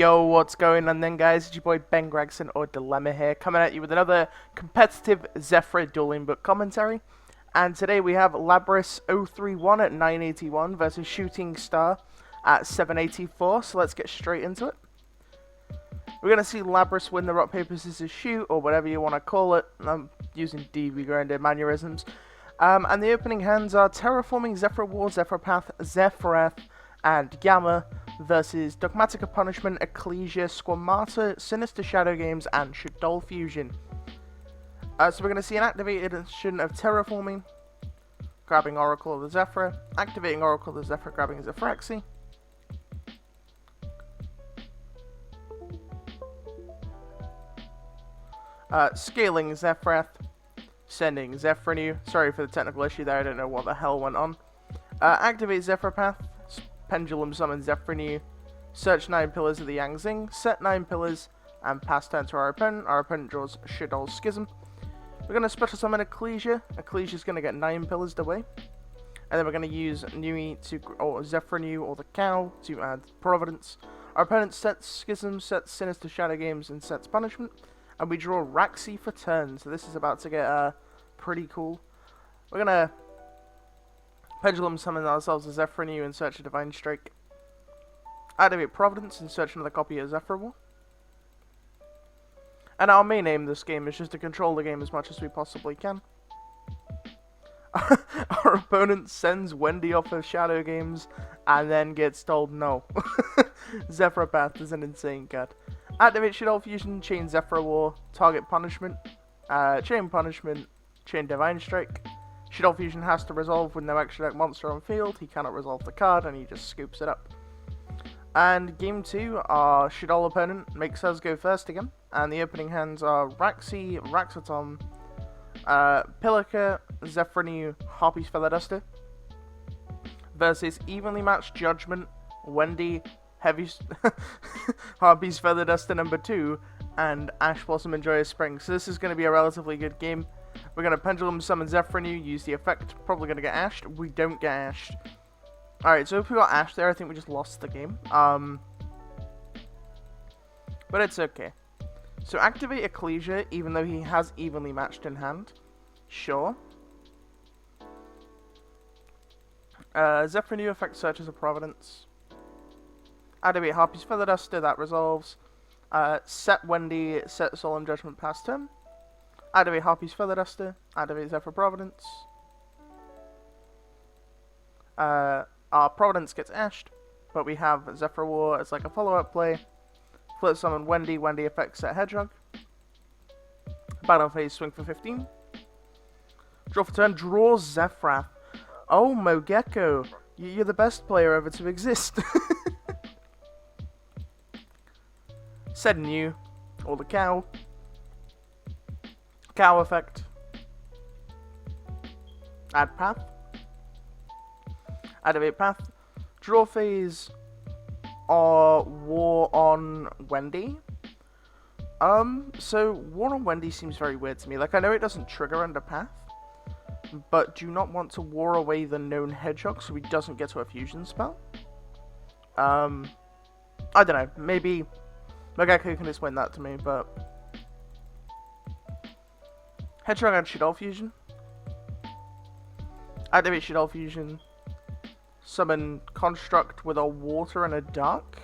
Yo, what's going on then, guys? It's your boy Ben Gregson, or Dilemma here, coming at you with another competitive Zefra Dueling Book commentary. And today we have Labris 031 at 981 versus Shooting Star at 784, so let's get straight into it. We're going to see Labris win the rock, paper, scissors, shoot, or whatever you want to call it. I'm using DV grinded mannerisms. And the opening hands are Terraforming, Zefra War, Zefra Path, Zefrath, and Gamma versus Dogmatic of Punishment, Ecclesia, Squamata, Sinister Shadow Games, and Shaddoll Fusion. So we're going to see an activated edition of Terraforming, grabbing Oracle of the Zefra, activating Oracle of the Zefra, grabbing Zefraxi. Scaling Zefrath, sending Zefra. Sorry for the technical issue there, I don't know what the hell went on. Activate Zefra Path, Pendulum Summon Zefra, search 9 pillars of the Yangzing, set 9 pillars, and pass turn to our opponent. Our opponent draws Shaddoll Schism. We're going to special summon Ecclesia. Ecclesia's going to get 9 pillars away. And then we're going to use Nui to, or Zefra or the Cow to add Providence. Our opponent sets Schism, sets Sinister Shadow Games, and sets Punishment. And we draw Raxi for turn, so this is about to get pretty cool. We're going to Pendulum Summon ourselves a Zefra in search of Divine Strike. Activate Providence and search another copy of Zefra War. And our main aim this game is just to control the game as much as we possibly can. Our opponent sends Wendy off of Shadow Games and then gets told no. Zefra Path is an insane card. Activate Shaddoll Fusion, chain Zefra War, target Punishment, chain Punishment, chain Divine Strike. Shaddoll Fusion has to resolve with no extra deck monster on field. He cannot resolve the card and he just scoops it up. And game 2, our Shaddoll opponent makes us go first again. And the opening hands are Raxi, Raxatom, Pilica, Zefra, Harpy's Feather Duster versus evenly matched Judgment, Wendy, Heavy Harpy's Feather Duster number 2, and Ash Blossom and Joyous Spring. So this is going to be a relatively good game. We're going to Pendulum Summon Zefra, use the effect, probably going to get ashed. We don't get ashed. Alright, so if we got ashed there, I think we just lost the game. But it's okay. So activate Ecclesia, even though he has evenly matched in hand. Sure. Zefra effect searches a Providence. Activate Harpy's Feather Duster, that resolves. Set Wendy, set Solemn Judgment past turn. Activate Harpy's Feather Duster, activate Zefra Providence. Our Providence gets ashed, but we have Zefra War as like a follow-up play. Flip summon Wendy, Wendy effect set Hedgehog. Battle phase, swing for 15. Draw for turn, draw Zefrath. Oh, Mogeko, you're the best player ever to exist. Said New, or the Cow. Cow effect. Add Path. Activate Path. Draw phase. War on Wendy. So War on Wendy seems very weird to me. Like, I know it doesn't trigger under Path, but do you not want to war away the known Hedgehog so he doesn't get to a fusion spell? I don't know. Maybe Mogeko can explain that to me, but Hedgehog and Shaddoll Fusion. Activate Shaddoll Fusion. Summon Construct with a Water and a Dark.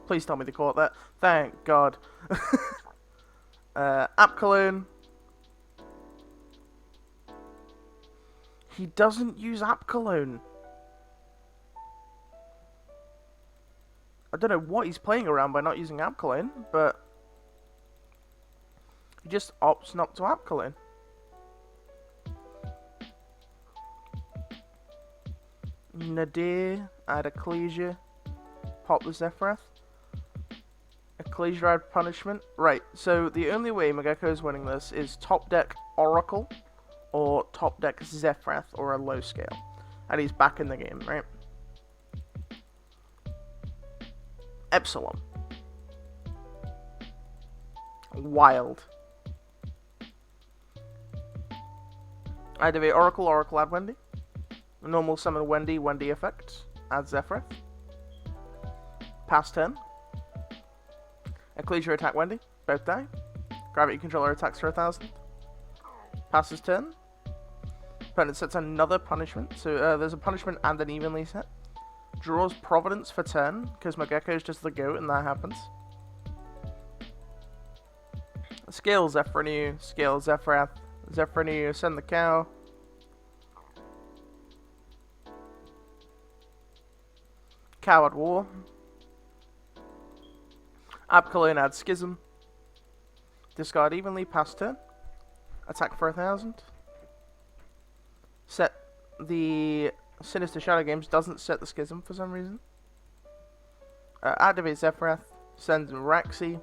Please tell me they caught that. Thank God. App Cologne. He doesn't use App Cologne. I don't know what he's playing around by not using App Cologne, but he just opts not to App Cologne. Nadir, add Ecclesia, pop the Zefrath. Ecclesia add Punishment. Right, so the only way Mogeko is winning this is top deck Oracle or top deck Zefrath or a low scale. And he's back in the game, right? Epsilon. Wild. Activate Oracle, Oracle add Wendy. Normal summon Wendy, Wendy effect. Add Zefra. Pass turn. Ecclesia attack Wendy. Both die. Gravity controller attacks for 1,000. Passes turn. Opponent sets another punishment. So there's a punishment and an evenly set. Draws Providence for turn, because Mageko is just the goat and that happens. Scale Zefra, Scale Zefra, Zefra, send the cow. Coward War. Abcalone adds Schism. Discard evenly, pass turn. Attack for 1,000. Set the Sinister Shadow Games, doesn't set the Schism for some reason. Activate Zefra, sends Raxi.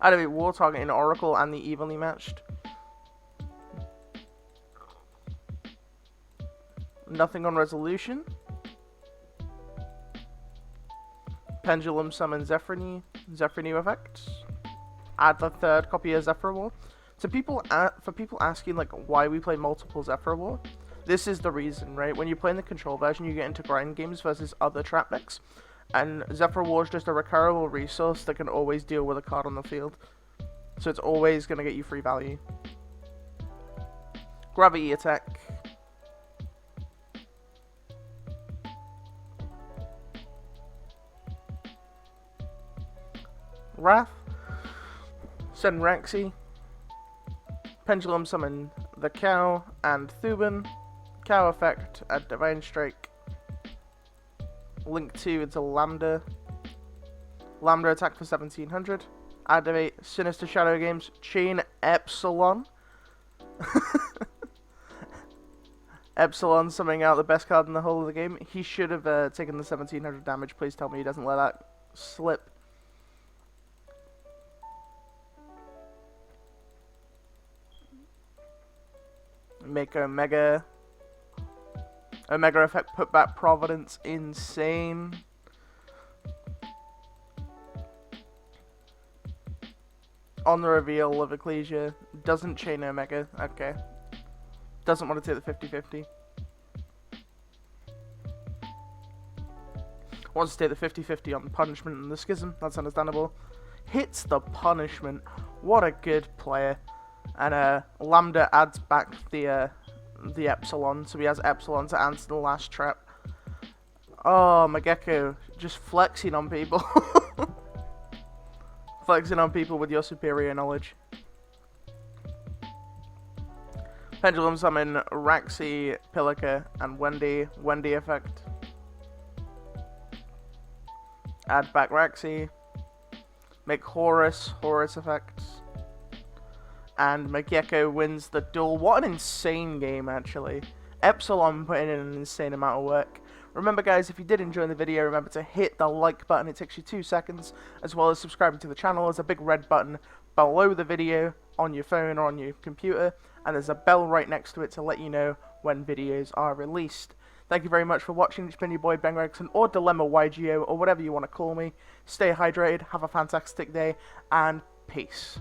Activate War, targeting Oracle and the evenly matched. Nothing on resolution. Pendulum summon Zefra, Zefra effects. Add the third copy of Zefra War. So for people asking like why we play multiple Zefra War, this is the reason, right? When you play in the control version, you get into grind games versus other trap decks, and Zefra War is just a recurrable resource that can always deal with a card on the field. So it's always going to get you free value. Gravity attack. Wrath. Send Raxi. Pendulum summon the cow and Thuban. Cow effect, add Divine Strike. Link 2 into Lambda. Lambda attack for 1,700. Activate Sinister Shadow Games. Chain Epsilon. Epsilon summoning out the best card in the whole of the game. He should have taken the 1,700 damage. Please tell me he doesn't let that slip. Make Omega effect, put back Providence, insane. On the reveal of Ecclesia, doesn't chain Omega, okay. Doesn't want to take the 50-50. Wants to take the 50-50 on the punishment and the Schism, that's understandable. Hits the punishment, what a good player. And Lambda adds back the Epsilon, so he has Epsilon to answer the last trap. Oh, Mageko, just flexing on people. Flexing on people with your superior knowledge. Pendulum summon Raxi, Pilica, and Wendy. Wendy effect. Add back Raxi. Make Horus effect. And Mageko wins the duel. What an insane game, actually. Epsilon putting in an insane amount of work. Remember, guys, if you did enjoy the video, remember to hit the like button. It takes you 2 seconds, as well as subscribing to the channel. There's a big red button below the video on your phone or on your computer, and there's a bell right next to it to let you know when videos are released. Thank you very much for watching. It's been your boy Ben Gregson, or Dilemma YGO, or whatever you want to call me. Stay hydrated, have a fantastic day, and peace.